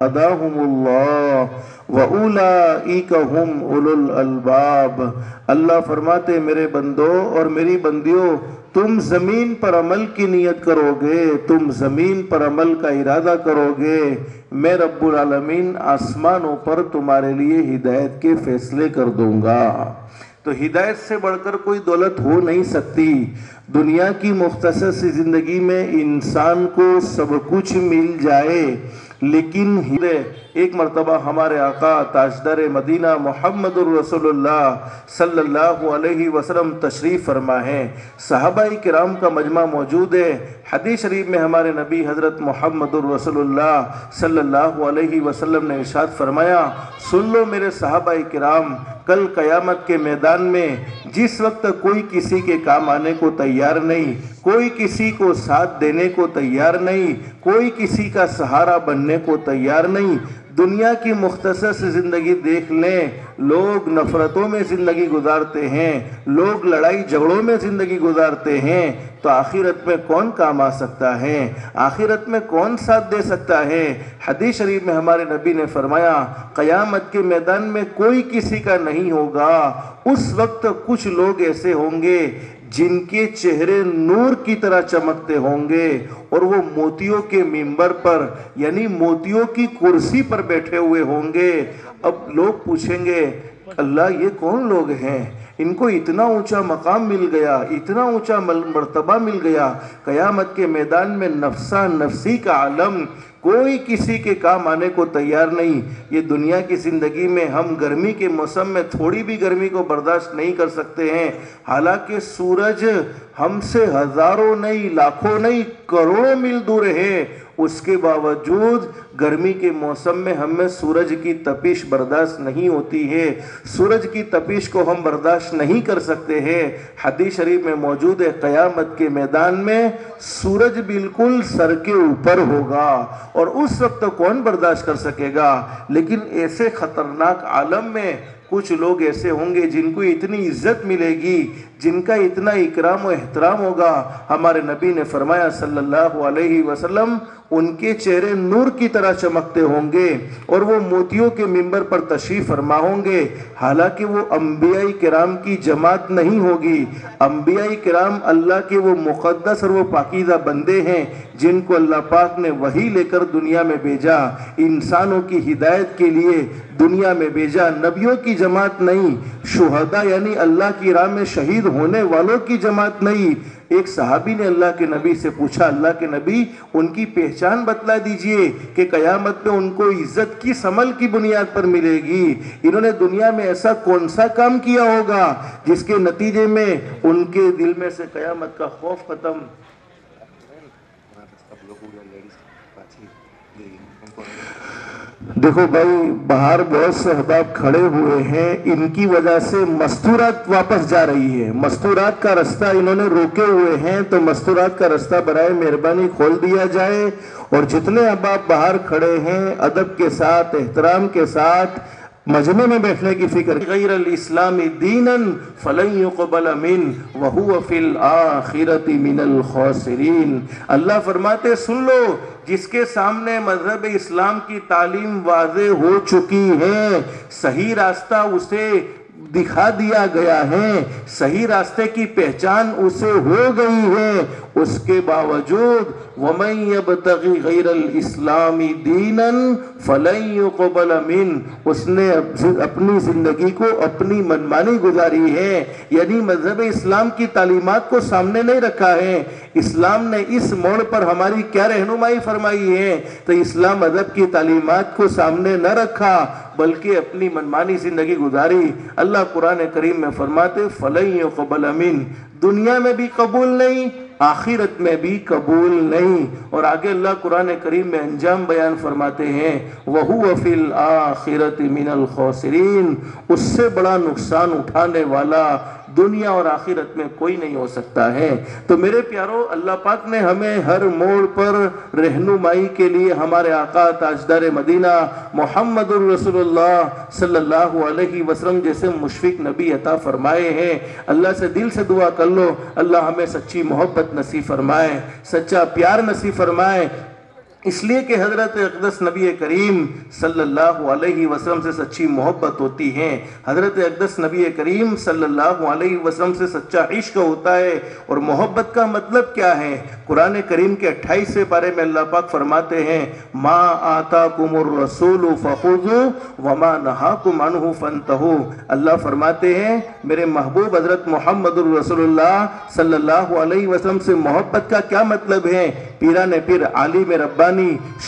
هداهم اللہ وَأُولَئِكَ هُمْ أُولُو الْأَلْبَابِ۔ اللہ فرماتے میرے بندو اور میری بندیوں، تم زمین پر عمل کی نیت کرو گے، تم زمین پر عمل کا ارادہ کرو گے، میں رب العالمین آسمانوں پر تمہارے لیے ہدایت کے فیصلے کر دوں گا۔ تو ہدایت سے بڑھ کر کوئی دولت ہو نہیں سکتی۔ دنیا کی مختصر سی زندگی میں انسان کو سب کچھ مل جائے، لیکن ایک مرتبہ ہمارے آقا تاجدار مدینہ محمد الرسول اللہ صلی اللہ علیہ وسلم تشریف فرما ہے، صحابہ کرام کا مجمع موجود ہے۔ حدیث شریف میں ہمارے نبی حضرت محمد الرسول اللہ صلی اللہ علیہ وسلم نے ارشاد فرمایا، سن لو میرے صحابہ کرام، کل قیامت کے میدان میں جس وقت کوئی کسی کے کام آنے کو تیار نہیں، کوئی کسی کو ساتھ دینے کو تیار نہیں، کوئی کسی کا سہارا بننے کو تیار نہیں، دنیا کی مختصر سی زندگی دیکھ لیں، لوگ نفرتوں میں زندگی گزارتے ہیں، لوگ لڑائی جھگڑوں میں زندگی گزارتے ہیں، تو آخرت میں کون کام آ سکتا ہے؟ آخرت میں کون ساتھ دے سکتا ہے؟ حدیث شریف میں ہمارے نبی نے فرمایا، قیامت کے میدان میں کوئی کسی کا نہیں ہوگا۔ اس وقت کچھ لوگ ایسے ہوں گے جن کے چہرے نور کی طرح چمکتے ہوں گے، اور وہ موتیوں کے منبر پر یعنی موتیوں کی کرسی پر بیٹھے ہوئے ہوں گے۔ اب لوگ پوچھیں گے، اللہ یہ کون لوگ ہیں؟ ان کو اتنا اونچا مقام مل گیا، اتنا اونچا مرتبہ مل گیا۔ قیامت کے میدان میں نفسا نفسی کا عالم، کوئی کسی کے کام آنے کو تیار نہیں۔ یہ دنیا کی زندگی میں ہم گرمی کے موسم میں تھوڑی بھی گرمی کو برداشت نہیں کر سکتے ہیں، حالانکہ سورج ہم سے ہزاروں نہیں، لاکھوں نہیں، کروڑوں میل دور ہے، اس کے باوجود گرمی کے موسم میں ہمیں سورج کی تپش برداشت نہیں ہوتی ہے، سورج کی تپش کو ہم برداشت نہیں کر سکتے ہیں۔ حدیث شریف میں موجود ہے، قیامت کے میدان میں سورج بالکل سر کے اوپر ہوگا، اور اس وقت کون برداشت کر سکے گا؟ لیکن ایسے خطرناک عالم میں کچھ لوگ ایسے ہوں گے جن کو اتنی عزت ملے گی، جن کا اتنا اکرام و احترام ہوگا۔ ہمارے نبی نے فرمایا صلی اللہ علیہ وسلم، ان کے چہرے نور کی طرح چمکتے ہوں گے، اور وہ موتیوں کے منبر پر تشریف فرما ہوں گے، حالانکہ وہ انبیاء کرام کی جماعت نہیں ہوگی۔ انبیاء کرام اللہ کے وہ مقدس اور وہ پاکیزہ بندے ہیں جن کو اللہ پاک نے وحی لے کر دنیا میں بھیجا، انسانوں کی ہدایت کے لیے دنیا میں بھیجا۔ نبیوں کی جماعت نہیں، شہداء یعنی اللہ کی راہ میں شہید ہونے والوں کی جماعت نہیں۔ ایک صحابی نے اللہ کے نبی سے پوچھا، اللہ کے نبی ان کی پہچان بتلا دیجئے کہ قیامت میں ان کو عزت کس عمل کی بنیاد پر ملے گی؟ انہوں نے دنیا میں ایسا کون سا کام کیا ہوگا جس کے نتیجے میں ان کے دل میں سے قیامت کا خوف ختم؟ دیکھو بھائی، باہر بہت سے احباب کھڑے ہوئے ہیں، ان کی وجہ سے مستورات واپس جا رہی ہے، مستورات کا رستہ انہوں نے روکے ہوئے ہیں، تو مستورات کا رستہ برائے مہربانی کھول دیا جائے، اور جتنے احباب باہر کھڑے ہیں ادب کے ساتھ، احترام کے ساتھ مجمع میں بیٹھنے کی فکر، غیر الاسلام دینا فلن يقبل منه وهو في الآخرة من الخاسرین۔ اللہ فرماتے سن لو، جس کے سامنے مذہب اسلام کی تعلیم واضح ہو چکی ہے، صحیح راستہ اسے دکھا دیا گیا ہے، صحیح راستے کی پہچان اسے ہو گئی ہے، اس کے باوجود وَمَن يَبْتَغِ غَيْرَ الْإِسْلَامِ دِينًا فَلَن يُقْبَلَ مِنْهُ، اس نے اپنی زندگی کو اپنی منمانی گزاری ہے، یعنی مذہب اسلام کی تعلیمات کو سامنے نہیں رکھا ہے۔ اسلام نے اس موڑ پر ہماری کیا رہنمائی فرمائی ہے؟ تو اسلام مذہب کی تعلیمات کو سامنے نہ رکھا بلکہ اپنی منمانی زندگی گزاری۔ اللہ قرآن کریم میں فرماتے فَلَن يُقْبَلَ مِنْهُ، دنیا میں بھی قبول نہیں، آخرت میں بھی قبول نہیں۔ اور آگے اللہ قرآن کریم میں انجام بیان فرماتے ہیں وَهُوَ فِي الْآخِرَةِ مِنَ الْخَاسِرِينَ، اس سے بڑا نقصان اٹھانے والا دنیا اور آخرت میں کوئی نہیں ہو سکتا ہے۔ تو میرے پیارو، اللہ پاک نے ہمیں ہر موڑ پر رہنمائی کے لیے ہمارے آقا تاجدار مدینہ محمد الرسول اللہ صلی اللہ علیہ وسلم جیسے مشفق نبی عطا فرمائے ہیں۔ اللہ سے دل سے دعا کر لو، اللہ ہمیں سچی محبت نصیب فرمائے، سچا پیار نصیب فرمائے، اس لیے کہ حضرت اقدس نبی کریم صلی اللہ علیہ وسلم سے سچی محبت ہوتی ہے، حضرت اقدس نبی کریم صلی اللہ علیہ وسلم سے سچا عشق ہوتا ہے۔ اور محبت کا مطلب کیا ہے؟ قرآن کریم کے 28ویں پارے میں اللہ پاک فرماتے ہیں ما آتاکم الرسول فخذوا وما نہاکم عنہ فانتہوا۔ اللہ فرماتے ہیں میرے محبوب حضرت محمد الرسول اللہ صلی اللہ علیہ وسلم سے محبت کا کیا مطلب ہے؟ پیران پیر عالم ربانی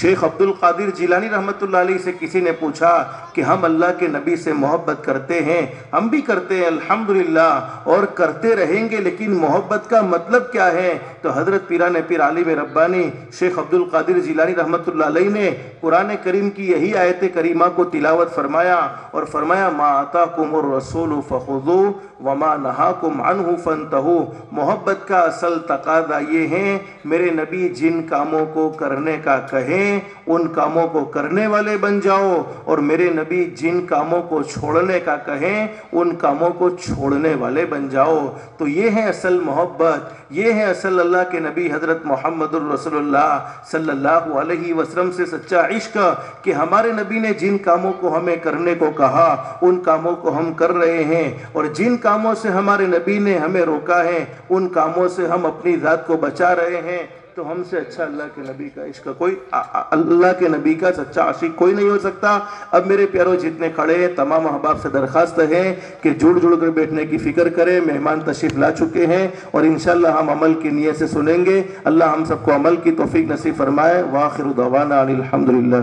شیخ عبد القادر جیلانی رحمت اللہ علیہ سے کسی نے پوچھا کہ ہم اللہ کے نبی سے محبت کرتے ہیں، ہم بھی کرتے ہیں الحمدللہ اور کرتے رہیں گے، لیکن محبت کا مطلب کیا ہے؟ تو حضرت پیران پیر عالم ربانی شیخ عبد القادر جیلانی رحمت اللہ علیہ نے قرآن کریم کی یہی آیت کریمہ کو تلاوت فرمایا اور فرمایا ما آتاکم الرسول فخذوا وما نہاکم عنہ فانتہوا۔ محبت کا اصل تقاضا یہ ہے میرے نبی جن کاموں کو کرنے کا کہیں ان کاموں کو کرنے والے بن جاؤ، اور میرے نبی جن کاموں کو چھوڑنے کا کہیں ان کاموں کو چھوڑنے والے بن جاؤ۔ تو یہ ہے اصل محبت، یہ ہے اصل اللہ کے نبی حضرت محمد الرسول اللہ صلی اللہ علیہ وسلم سے سچا عشق، کہ ہمارے نبی نے جن کاموں کو ہمیں کرنے کو کہا ان کاموں کو ہم کر رہے ہیں، اور جن کاموں سے ہمارے نبی نے ہمیں روکا ہے ان کاموں سے ہم اپنی ذات کو بچا رہے ہیں۔ تو ہم سے اچھا اللہ کے نبی کا عشق کوئی، اللہ کے نبی کا سچا عاشق کوئی نہیں ہو سکتا۔ اب میرے پیاروں جتنے کھڑے ہیں تمام احباب سے درخواست ہے کہ جڑ کر بیٹھنے کی فکر کریں، مہمان تشریف لا چکے ہیں اور انشاءاللہ ہم عمل کی نیت سے سنیں گے۔ اللہ ہم سب کو عمل کی توفیق نصیب فرمائے۔ وآخر دعوانا ان الحمدللہ۔